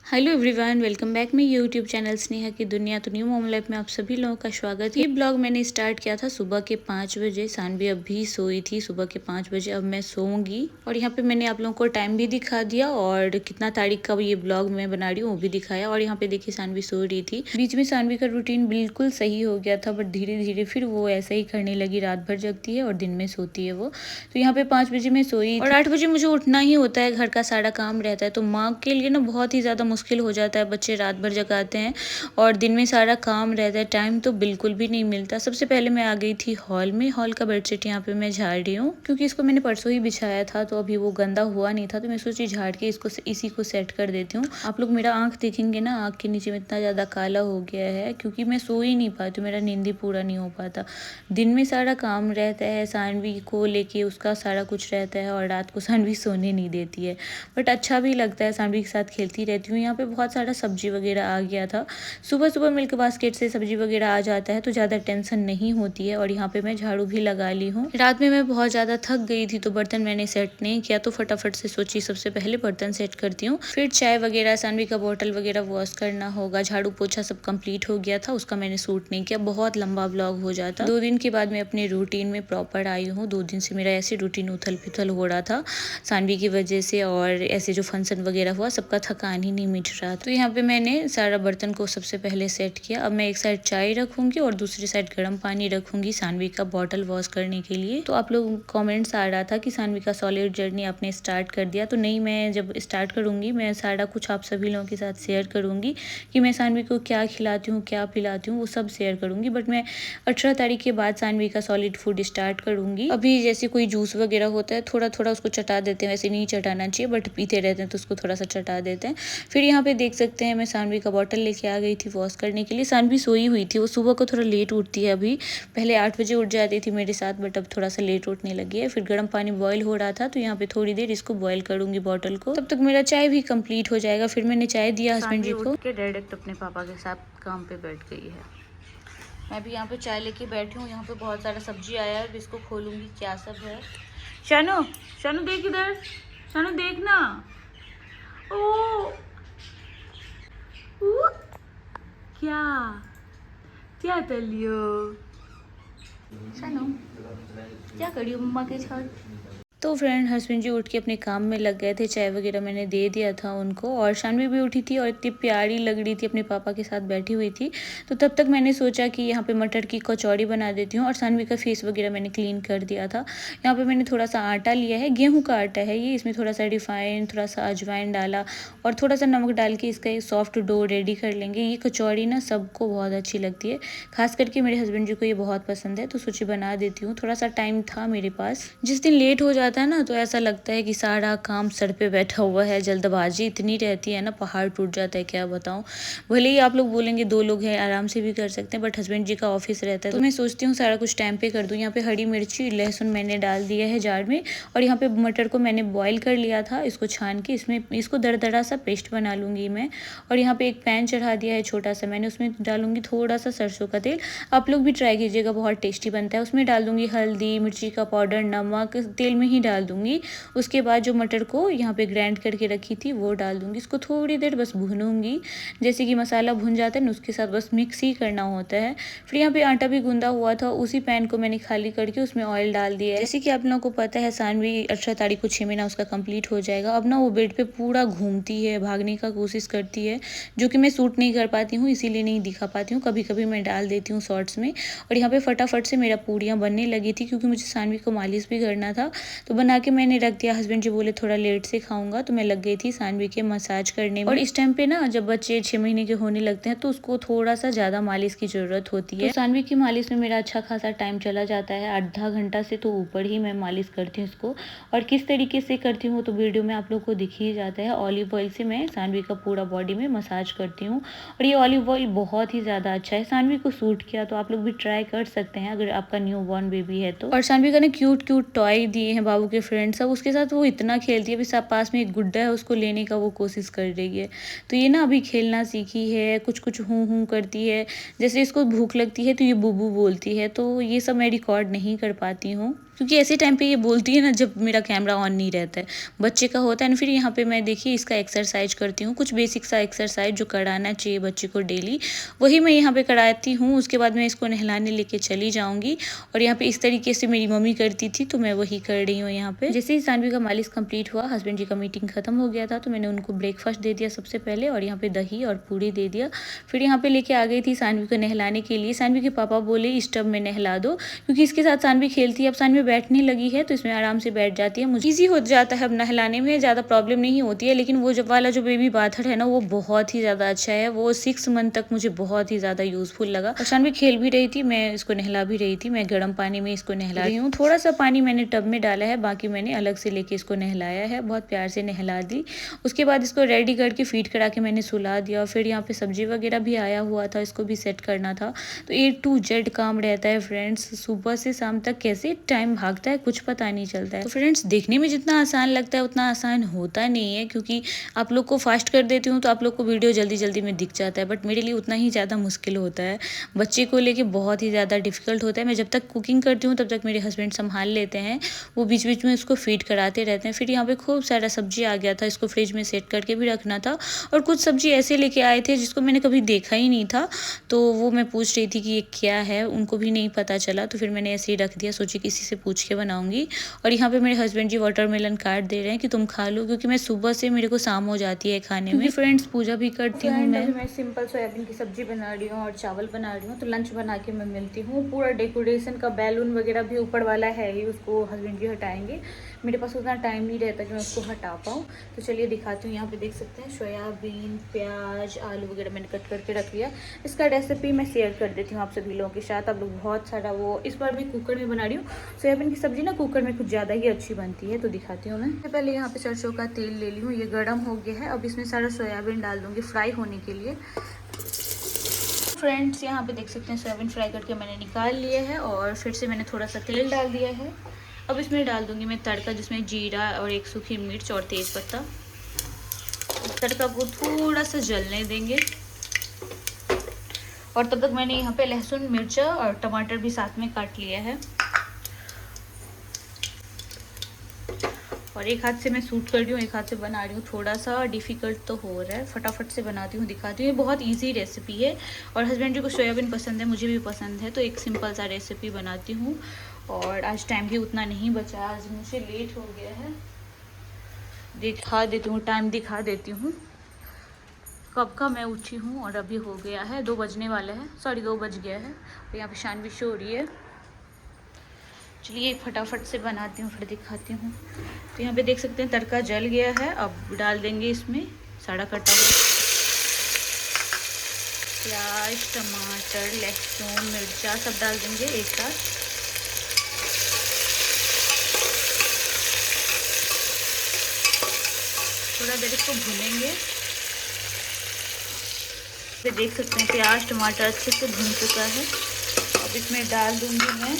Hello everyone, welcome back my YouTube channel Sneha की दुनिया। तो न्यू मोम लाइफ में आप सभी लोगों का स्वागत है। ये ब्लॉग मैंने स्टार्ट किया था सुबह के 5 बजे। सानवी अभी सोई थी सुबह के 5 बजे। अब मैं सोऊंगी और यहाँ पे मैंने आप लोगों को टाइम भी दिखा दिया और कितना तारीख का ये ब्लॉग मैं बना रही हूँ वो भी दिखाया। और यहाँ पे देखिए सानवी सो रही थी। बीच में सानवी का रूटीन बिल्कुल सही हो गया था, बट धीरे धीरे फिर वो ऐसा ही करने लगी। रात भर जगती है और दिन में सोती है वो। तो यहाँ पे 5 बजे मैं सोई और 8 बजे मुझे उठना ही होता है, घर का सारा काम रहता है। तो माँ के लिए ना बहुत ही ज्यादा मुश्किल हो जाता है। बच्चे रात भर जगाते हैं और दिन में सारा काम रहता है, टाइम तो बिल्कुल भी नहीं मिलता। सबसे पहले मैं आ गई थी हॉल में। हॉल का बेडशीट यहाँ पे मैं झाड़ रही हूँ क्योंकि इसको मैंने परसों ही बिछाया था, तो अभी वो गंदा हुआ नहीं था। तो मैं सोची झाड़ के इसको इसी को सेट कर देती हूँ। आप लोग मेरा आंख देखेंगे ना, आंख के नीचे में इतना ज्यादा काला हो गया है क्योंकि मैं सो ही नहीं पाती, मेरा नींद ही पूरा नहीं हो पाता। दिन में सारा काम रहता है, सानवी को लेके उसका सारा कुछ रहता है और रात को सानवी सोने नहीं देती है। बट अच्छा भी लगता है, सानवी के साथ खेलती रहती हूँ। यहाँ पे बहुत सारा सब्जी वगैरह आ गया था। सुबह सुबह मिल्क बास्केट से सब्जी वगैरह आ जाता है तो ज़्यादा टेंशन नहीं होती है। और यहाँ पे मैं झाड़ू भी लगा ली हूँ। रात में मैं बहुत ज़्यादा थक गई थी तो बर्तन मैंने सेट नहीं किया, तो फटाफट से सोची सबसे पहले बर्तन सेट करती हूँ, फिर चाय वगैरह, सानवी का बॉटल वगैरह वॉश करना होगा। झाड़ू पोछा सब कंप्लीट हो गया था, उसका मैंने सूट नहीं किया, बहुत लंबा ब्लॉग हो जाता। 2 दिन के बाद मैं अपने रूटीन में प्रॉपर आई हूँ। 2 दिन से मेरा ऐसे रूटीन उथल पुथल हो रहा था सानवी की वजह से, और ऐसे जो फंक्शन वगैरह हुआ सबका थकान ही नहीं मिट रहा। तो यहाँ पे मैंने सारा बर्तन को सबसे पहले सेट किया। अब मैं एक साइड चाय रखूंगी और दूसरी साइड गर्म पानी रखूंगी सानवी का बॉटल वॉश करने के लिए। तो आप लोग कमेंट्स आ रहा था कि सानवी का सॉलिड जर्नी आपने स्टार्ट कर दिया। तो नहीं, मैं जब स्टार्ट करूंगी मैं सारा कुछ आप सभी लोगों के साथ शेयर करूंगी कि मैं सानवी को क्या खिलाती हूँ, क्या पिलाती हूँ, वो सब शेयर करूंगी। बट मैं 18 तारीख के बाद सानवी का सॉलिड फूड स्टार्ट करूंगी। अभी जैसे कोई जूस वगैरह होता है थोड़ा थोड़ा उसको चटा देते हैं, वैसे नहीं चटाना चाहिए बट पीते रहते हैं तो उसको थोड़ा सा चटा देते हैं। फिर यहाँ पे देख सकते हैं मैं सानवी का बॉटल लेके आ गई थी वॉश करने के लिए। सानवी सोई हुई थी, वो सुबह को थोड़ा लेट उठती है। अभी पहले 8 बजे उठ जाती थी मेरे साथ, बट अब थोड़ा सा लेट उठने लगी है। फिर गर्म पानी बॉयल हो रहा था तो यहाँ पे थोड़ी देर इसको बॉयल करूंगी बॉटल को, तब तक मेरा चाय भी कंप्लीट हो जाएगा। फिर मैंने चाय दिया हस्बैंड जी को के डायरेक्ट अपने पापा के साथ काम पे बैठ गई है। मैं भी यहाँ पे चाय लेके बैठी हूँ। यहाँ पे बहुत सारा सब्जी आया है, इसको खोलूंगी क्या सब है। शानू, शानू देख इधर, शानू देखना। ओ क्या क्या कर लियो शानू, क्या करियो मम्मा के साथ। तो फ्रेंड हस्बैंड जी उठ के अपने काम में लग गए थे। चाय वगैरह मैंने दे दिया था उनको और शानवी भी उठी थी और इतनी प्यारी लग रही थी, अपने पापा के साथ बैठी हुई थी। तो तब तक मैंने सोचा कि यहाँ पे मटर की कचौड़ी बना देती हूँ। और शानवी का फेस वगैरह मैंने क्लीन कर दिया था। यहाँ पे मैंने थोड़ा सा आटा लिया है, गेहूँ का आटा है ये। इसमें थोड़ा सा रिफाइन, थोड़ा सा अजवाइन डाला और थोड़ा सा नमक डाल के इसका एक सॉफ्ट डो रेडी कर लेंगे। ये कचौड़ी ना सबको बहुत अच्छी लगती है, खास करके मेरे हस्बैंड जी को ये बहुत पसंद है। तो सोची बना देती हूँ, थोड़ा सा टाइम था मेरे पास। जिस दिन लेट हो जाता है ना तो ऐसा लगता है कि सारा काम सर पे बैठा हुआ है, जल्दबाजी इतनी रहती है ना, पहाड़ टूट जाता है क्या बताऊं। भले ही आप लोग बोलेंगे 2 लोग हैं आराम से भी कर सकते हैं, बट हस्बैंड जी का ऑफिस रहता है तो मैं सोचती हूँ सारा कुछ टाइम पे कर दूं। यहाँ पे हरी मिर्ची लहसुन मैंने डाल दिया है जार में और यहाँ पे मटर को मैंने बॉयल कर लिया था, इसको छान के इसमें इसको दरदरा सा पेस्ट बना लूंगी मैं। और यहाँ पे एक पैन चढ़ा दिया है छोटा सा मैंने, उसमें डालूंगी थोड़ा सा सरसों का तेल। आप लोग भी ट्राई कीजिएगा, बहुत टेस्टी बनता है। उसमें डाल दूंगी हल्दी, मिर्ची का पाउडर, नमक, तेल में ही डाल दूंगी। उसके बाद जो मटर को यहाँ पे ग्राइंड करके रखी थी वो डाल दूंगी। इसको थोड़ी देर बस भूनूंगी, जैसे कि मसाला भुन जाता है ना उसके साथ बस मिक्स ही करना होता है। फिर यहाँ पे आटा भी गूंदा हुआ था, उसी पैन को मैंने खाली करके उसमें ऑयल डाल दिया है। जैसे कि आप लोगों को पता है सानवी 18 तारीख को 6 महीना उसका कंप्लीट हो जाएगा। अब ना वो बेड पे पूरा घूमती है, भागने का कोशिश करती है, जो कि मैं सूट नहीं कर पाती हूँ, इसीलिए नहीं दिखा पाती हूँ। कभी कभी मैं डाल देती हूँ शॉर्ट्स में। और यहाँ पे फटाफट से मेरा पूड़ियाँ बनने लगी थी क्योंकि मुझे सानवी को मालिश भी करना था, तो बना के मैंने रख दिया। हस्बैंड जी बोले थोड़ा लेट से खाऊंगा, तो मैं लग गई थी सानवी के मसाज करने में। और इस टाइम पे ना जब बच्चे 6 महीने के होने लगते हैं तो उसको थोड़ा सा ज्यादा मालिश की जरूरत होती है। तो सानवी की मालिश में मेरा अच्छा खासा टाइम चला जाता है, आधा घंटा से तो ऊपर ही मैं मालिश करती हूँ इसको। और किस तरीके से करती हूँ तो वीडियो में आप लोग को दिख ही जाता है। ऑलिव ऑयल से मैं सानवी का पूरा बॉडी में मसाज करती हूँ और ये ऑलिव ऑयल बहुत ही ज्यादा अच्छा है, सानवी को सूट किया। तो आप लोग भी ट्राई कर सकते हैं अगर आपका न्यू बॉर्न बेबी है तो। और सानवी का ना क्यूट क्यूट टॉय दिए हैं बाबू के फ्रेंड सब, उसके साथ वो इतना खेलती है। अभी सब पास में एक गुड्डा है, उसको लेने का वो कोशिश कर रही है। तो ये ना अभी खेलना सीखी है, कुछ कुछ हूँ हूँ करती है। जैसे इसको भूख लगती है तो ये बुबू बोलती है, तो ये सब मैं रिकॉर्ड नहीं कर पाती हूँ। क्योंकि ऐसे टाइम पे ये बोलती है ना जब मेरा कैमरा ऑन नहीं रहता है, बच्चे का होता है ना। फिर यहाँ पे मैं देखिए इसका एक्सरसाइज करती हूँ, कुछ बेसिक सा एक्सरसाइज जो कराना चाहिए बच्चे को डेली, वही मैं यहाँ पे कराती हूँ। उसके बाद मैं इसको नहलाने लेके चली जाऊँगी। और यहाँ पे इस तरीके से मेरी मम्मी करती थी तो मैं वही कर रही हूँ यहाँ पे। जैसे ही सानवी का मालिश कंप्लीट हुआ, हस्बैंड जी का मीटिंग खत्म हो गया था, तो मैंने उनको ब्रेकफास्ट दे दिया सबसे पहले, और यहाँ पे दही और पूड़ी दे दिया। फिर यहाँ पे लेके आ गई थी सानवी को नहलाने के लिए। सानवी के पापा बोले इस टब में नहला दो, क्योंकि इसके साथ सानवी खेलती है। अब सानवी बैठने लगी है तो इसमें आराम से बैठ जाती है, मुझे ईजी हो जाता है अब नहलाने में, ज़्यादा प्रॉब्लम नहीं होती है। लेकिन वो जब वाला जो बेबी बाथर है ना, वो बहुत ही ज़्यादा अच्छा है। वो 6 मंथ तक मुझे बहुत ही ज़्यादा यूजफुल लगा। और सानवी खेल भी रही थी, मैं इसको नहला भी रही थी। मैं गर्म पानी में इसको नहला रही हूँ। थोड़ा सा पानी मैंने टब में डाला है, बाकी मैंने अलग से लेके इसको नहलाया है। बहुत प्यार से नहला दी। उसके बाद इसको रेडी करके फीड करा के मैंने सुला दिया। फिर यहाँ पे सब्जी वगैरह भी आया हुआ था, इसको भी सेट करना था। तो A to Z काम रहता है फ्रेंड्स। सुबह से शाम तक कैसे टाइम भागता है कुछ पता नहीं चलता है। तो फ्रेंड्स देखने में जितना आसान लगता है उतना आसान होता नहीं है, क्योंकि आप लोग को फास्ट कर देती हूँ तो आप लोग को वीडियो जल्दी जल्दी में दिख जाता है, बट मेरे लिए उतना ही ज़्यादा मुश्किल होता है। बच्चे को लेके बहुत ही ज़्यादा डिफिकल्ट होता है। मैं जब तक कुकिंग करती हूँ तब तक मेरे हस्बैंड संभाल लेते हैं, वो बीच बीच में उसको फीड कराते रहते हैं। फिर यहाँ पे खूब सारा सब्जी आ गया था, इसको फ्रिज में सेट करके भी रखना था। और कुछ सब्जी ऐसे लेके आए थे जिसको मैंने कभी देखा ही नहीं था, तो वो मैं पूछ रही थी कि ये क्या है, उनको भी नहीं पता चला। तो फिर मैंने ऐसे ही रख दिया, सोची किसी से पूछ के बनाऊंगी। और यहाँ पे मेरे हस्बैंड जी वाटरमेलन काट दे रहे हैं कि तुम खा लो, क्योंकि मैं सुबह से मेरे को शाम हो जाती है खाने में। फ्रेंड्स पूजा भी करती हूँ मैं सिंपल सोयाबीन की सब्जी बना रही हूँ और चावल बना रही हूँ। तो लंच बना के मैं मिलती हूँ। पूरा डेकोरेशन का बैलून वगैरह भी ऊपर वाला है ही, उसको हस्बैंड जी हटाएंगे। मेरे पास उतना टाइम नहीं रहता कि मैं उसको हटा पाऊँ। तो चलिए दिखाती हूँ। यहाँ पे देख सकते हैं सोयाबीन, प्याज, आलू वगैरह मैंने कट करके रख लिया। इसका रेसिपी मैं शेयर कर देती हूँ आप सभी लोगों के साथ। आप लोग बहुत सारा वो इस बार मैं कुकर में बना रही हूँ। सोयाबीन की सब्जी ना कुकर में कुछ ज़्यादा ही अच्छी बनती है, तो दिखाती हूँ मैं। पहले यहाँ पे सरसों का तेल ले ली हूँ, ये गर्म हो गया है। अब इसमें सारा सोयाबीन डाल दूँगी फ्राई होने के लिए। फ्रेंड्स यहाँ पे देख सकते हैं सोयाबीन फ्राई करके मैंने निकाल लिया है, और फिर से मैंने थोड़ा सा तेल डाल दिया है। अब इसमें डाल दूंगी मैं तड़का, जिसमें जीरा और 1 सूखी मिर्च और तेज पत्ता। तड़का को थोड़ा सा जलने देंगे, और तब तक मैंने यहाँ पे लहसुन, मिर्चा और टमाटर भी साथ में काट लिया है। और एक हाथ से मैं शूट कर रही हूँ, एक हाथ से बना रही हूँ। थोड़ा सा डिफ़िकल्ट तो हो रहा है, फटाफट से बनाती हूँ, दिखाती हूँ। ये बहुत इजी रेसिपी है, और हस्बैंड जी को सोयाबीन पसंद है, मुझे भी पसंद है, तो एक सिंपल सा रेसिपी बनाती हूँ। और आज टाइम भी उतना नहीं बचा, आज मुझे लेट हो गया है। दिखा देती हूँ, टाइम दिखा देती हूँ कब का मैं उठी हूँ। और अभी हो गया है 2 बजने वाले हैं, सॉरी 2 बज गया है। और यहाँ पे शानवी शो हो रही है। चलिए फटाफट से बनाती हूँ, फिर दिखाती हूँ। तो यहाँ पे देख सकते हैं तड़का जल गया है। अब डाल देंगे इसमें सारा कटा हुआ प्याज, टमाटर, लहसुन, मिर्चा सब डाल देंगे एक साथ। थोड़ा देर इसको भूनेंगे। फिर देख सकते हैं प्याज टमाटर अच्छे से भून चुका है। अब इसमें डाल दूंगी मैं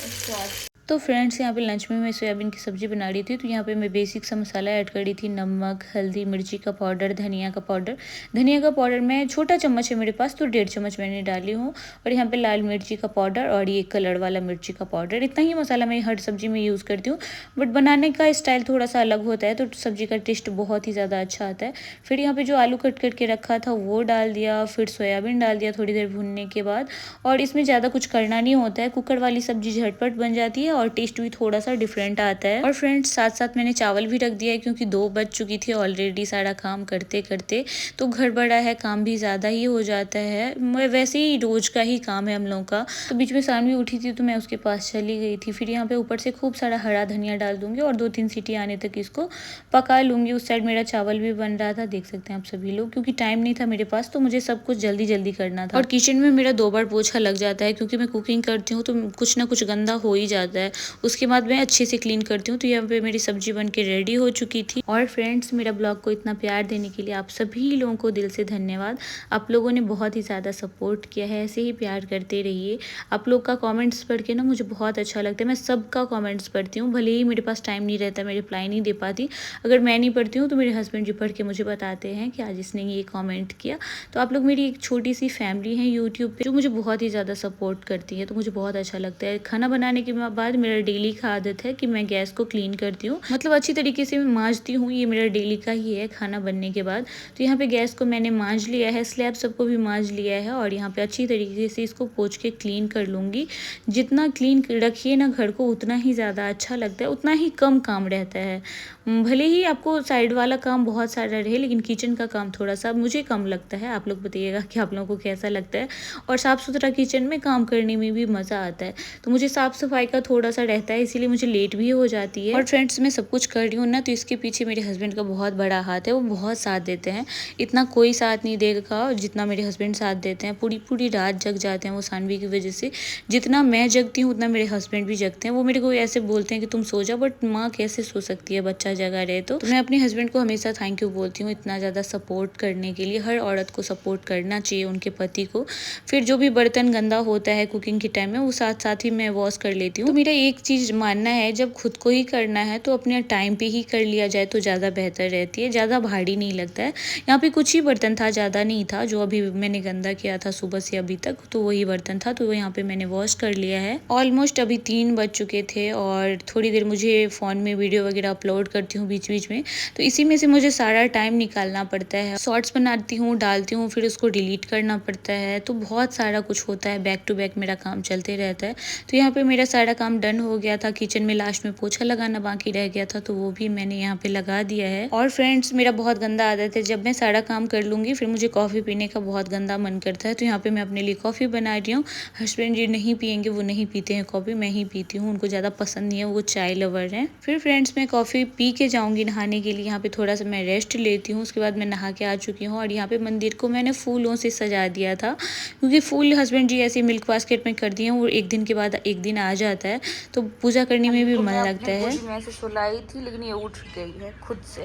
स्वाद। तो फ्रेंड्स यहाँ पे लंच में मैं सोयाबीन की सब्ज़ी बना रही थी, तो यहाँ पे मैं बेसिक सा मसाला ऐड कर रही थी। नमक, हल्दी, मिर्ची का पाउडर, धनिया का पाउडर। धनिया का पाउडर मैं छोटा चम्मच है मेरे पास, तो 1.5 चम्मच मैंने डाली हूँ। और यहाँ पे लाल मिर्ची का पाउडर और ये कलर वाला मिर्ची का पाउडर। इतना ही मसाला मैं हर सब्जी में यूज़ करती हूँ, बट बनाने का स्टाइल थोड़ा सा अलग होता है, तो सब्जी का टेस्ट बहुत ही ज़्यादा अच्छा आता है। फिर यहाँ पर जो आलू कट करके रखा था वो डाल दिया, फिर सोयाबीन डाल दिया थोड़ी देर भूनने के बाद। और इसमें ज़्यादा कुछ करना नहीं होता है, कुकर वाली सब्जी झटपट बन जाती है और टेस्ट भी थोड़ा सा डिफरेंट आता है। और फ्रेंड्स साथ साथ मैंने चावल भी रख दिया है, क्योंकि 2 बज चुकी थी ऑलरेडी सारा काम करते करते। तो घर बड़ा है, काम भी ज़्यादा ही हो जाता है, वैसे ही रोज़ का ही काम है हम लोगों का। तो बीच में सानवी उठी थी तो मैं उसके पास चली गई थी। फिर यहाँ पे ऊपर से खूब सारा हरा धनिया डाल दूंगी और 2-3 सीटी आने तक इसको पका लूँगी। उस साइड मेरा चावल भी बन रहा था, देख सकते हैं आप सभी लोग। क्योंकि टाइम नहीं था मेरे पास, तो मुझे सब कुछ जल्दी जल्दी करना था। और किचन में मेरा 2 बार पोछा लग जाता है, क्योंकि मैं कुकिंग करती हूँ तो कुछ ना कुछ गंदा हो ही जाता है। है। उसके बाद मैं अच्छे से क्लीन करती हूँ। तो यहाँ पे मेरी सब्जी बन के रेडी हो चुकी थी। और फ्रेंड्स, मेरा ब्लॉग को इतना प्यार देने के लिए आप सभी लोगों को दिल से धन्यवाद। आप लोगों ने बहुत ही ज़्यादा सपोर्ट किया है, ऐसे ही प्यार करते रहिए। आप लोग का कमेंट्स पढ़ के ना मुझे बहुत अच्छा लगता है। मैं सबका कमेंट्स पढ़ती हूँ, भले ही मेरे पास टाइम नहीं रहता, मैं रिप्लाई नहीं दे पाती। अगर मैं नहीं पढ़ती हूँ तो मेरे हस्बैंड जी पढ़ के मुझे बताते हैं कि आज इसने ये कमेंट किया। तो आप लोग मेरी एक छोटी सी फैमिली है यूट्यूब पे, जो मुझे बहुत ही ज़्यादा सपोर्ट करती है। तो मुझे बहुत अच्छा लगता है। खाना बनाने के बाद मेरा डेली का आदत है कि मैं गैस को क्लीन करती हूँ, मतलब अच्छी तरीके से मैं मांजती हूँ। ये मेरा डेली का ही है खाना बनने के बाद। तो यहाँ पे गैस को मैंने मांज लिया है, स्लैब सबको भी मांज लिया है। और यहाँ पे अच्छी तरीके से इसको पोंछ के क्लीन कर लूँगी। जितना क्लीन रखिए ना घर को, उतना ही ज़्यादा अच्छा लगता है, उतना ही कम काम रहता है। भले ही आपको साइड वाला काम बहुत सारा रहे, लेकिन किचन का काम थोड़ा सा मुझे कम लगता है। आप लोग बताइएगा कि आप लोगों को कैसा लगता है। और साफ़ सुथरा किचन में काम करने में भी मज़ा आता है। तो मुझे साफ़ सफाई का थोड़ा सा रहता है, इसीलिए मुझे लेट भी हो जाती है। और फ्रेंड्स, मैं सब कुछ कर रही हूँ ना, तो इसके पीछे मेरे हस्बैंड का बहुत बड़ा हाथ है। वो बहुत साथ देते हैं। इतना कोई साथ नहीं देगा जितना मेरे हस्बैंड साथ देते हैं। पूरी पूरी रात जग जाते हैं वो सानवी की वजह से। जितना मैं जगती हूँ उतना मेरे हस्बैंड भी जगते हैं। वो मेरे को ऐसे बोलते हैं कि तुम सो जा, बट माँ कैसे सो सकती है बच्चा जगा रहे। तो मैं अपने हस्बैंड को हमेशा थैंक यू बोलती हूँ इतना ज़्यादा सपोर्ट करने के लिए। हर औरत को सपोर्ट करना चाहिए उनके पति को। फिर जो भी बर्तन गंदा होता है कुकिंग के टाइम में, वो साथ साथ ही मैं वॉश कर लेती हूँ। तो मेरा एक चीज़ मानना है, जब खुद को ही करना है तो अपने टाइम पे ही कर लिया जाए तो ज़्यादा बेहतर रहती है, ज़्यादा भारी नहीं लगता है। यहाँ पे कुछ ही बर्तन था, ज़्यादा नहीं था, जो अभी मैंने गंदा किया था सुबह से अभी तक, तो वही बर्तन था। तो यहाँ पे मैंने वॉश कर लिया है। ऑलमोस्ट अभी 3 बज चुके थे और थोड़ी देर मुझे फ़ोन में वीडियो वगैरह अपलोड करती हूँ बीच बीच में, तो इसी में से मुझे सारा टाइम निकालना पड़ता है। शॉर्ट्स बनाती हूँ, डालती हूँ, फिर उसको डिलीट करना पड़ता है। तो बहुत सारा कुछ होता है, बैक टू बैक मेरा काम चलते रहता है। तो यहाँ पे मेरा सारा काम डन हो गया था। किचन में लास्ट में पोछा लगाना बाकी रह गया था, तो वो भी मैंने यहाँ पे लगा दिया है। और फ्रेंड्स, मेरा बहुत गंदा आदत है, जब मैं सारा काम कर लूँगी फिर मुझे कॉफ़ी पीने का बहुत गंदा मन करता है। तो यहाँ पे मैं अपने लिए कॉफ़ी बना रही हूँ। हस्बैंड जी नहीं पियेंगे, वो नहीं पीते हैं कॉफ़ी, मैं ही पीती हूँ। उनको ज़्यादा पसंद नहीं है, वो चाय लवर हैं। फिर फ्रेंड्स, मैं कॉफ़ी पी के जाऊँगी नहाने के लिए। यहाँ पे थोड़ा सा मैं रेस्ट लेती हूँ। उसके बाद मैं नहा के आ चुकी हूँ। और यहाँ पे मंदिर को मैंने फूलों से सजा दिया था, क्योंकि फूल हस्बैंड जी ऐसे मिल्क बास्केट में कर दिए हैं। वो एक दिन के बाद एक दिन आ जाता है, तो पूजा करने में भी मन लगता है। मैं ऐसे सुलाई थी, लेकिन ये उठ गई है खुद से,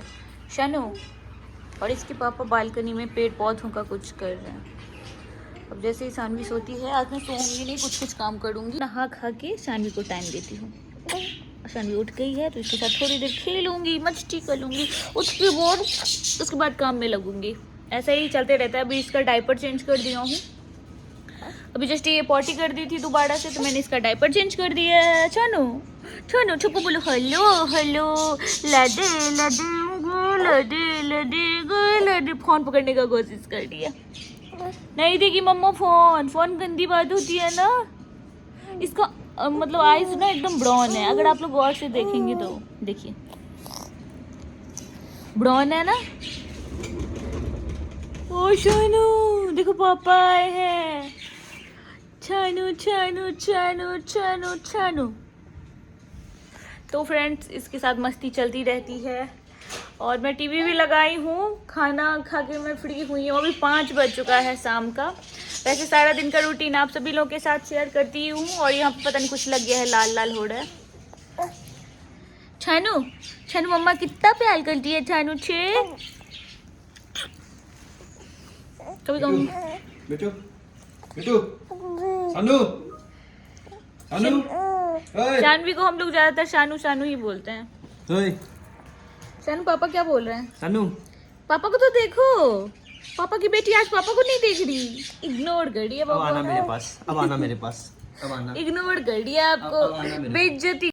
शानू। और इसके पापा बालकनी में पेड़ पौधों का कुछ कर रहे हैं। अब जैसे ही सानवी सोती है, आज मैं सोऊंगी नहीं, कुछ काम करूंगी। नहा खा के सानवी को टाइम देती हूँ। सानवी उठ गई है तो इसके साथ थोड़ी देर खेलूंगी, मस्ती करूंगी, उसके बाद काम में लगूंगी। ऐसा ही चलते रहता है। अभी इसका डायपर चेंज कर दिया हूँ। अभी जस्ट ये पॉटी कर दी थी दोबारा से, तो मैंने इसका डायपर चेंज कर दिया है। छानू छानू छुपू बोलो हेलो हेलो, लदे लदे लदे लदे लदे। फोन पकड़ने का कोशिश कर दिया, नहीं देगी मम्मा फोन। फोन गंदी बात होती है ना। इसका मतलब आईज ना एकदम ब्राउन है, अगर आप लोग गौर से देखेंगे तो देखिए ब्राउन है ना। ओ शानू देखो, पापा आए हैं। छानू छानू छानू छानू छानू। तो फ्रेंड्स, इसके साथ मस्ती चलती रहती है। और मैं टीवी भी लगाई हूँ। खाना खा के मैं फ्री हुई हूँ। अभी 5 बज चुका है शाम का। वैसे सारा दिन का रूटीन आप सभी लोगों के साथ शेयर करती हूँ। और यहाँ पे पता नहीं कुछ लग गया है, लाल लाल हो रहा है। छानू छानू मम्मा कितना प्यार करती है छानू छे। कभी कहूँ बेटू बेटू सानू सानू, शानवी को हम लोग ज्यादातर शानू शानू ही बोलते हैं। शानू, पापा क्या बोल रहे हैं? सानू, पापा को तो देखो। पापा की बेटी आज पापा को नहीं देख रही, इग्नोर कर रही है। अब आना मेरे पास, अब आना मेरे पास, अब आना, इग्नोर कर रही है आपको, बेइज्जती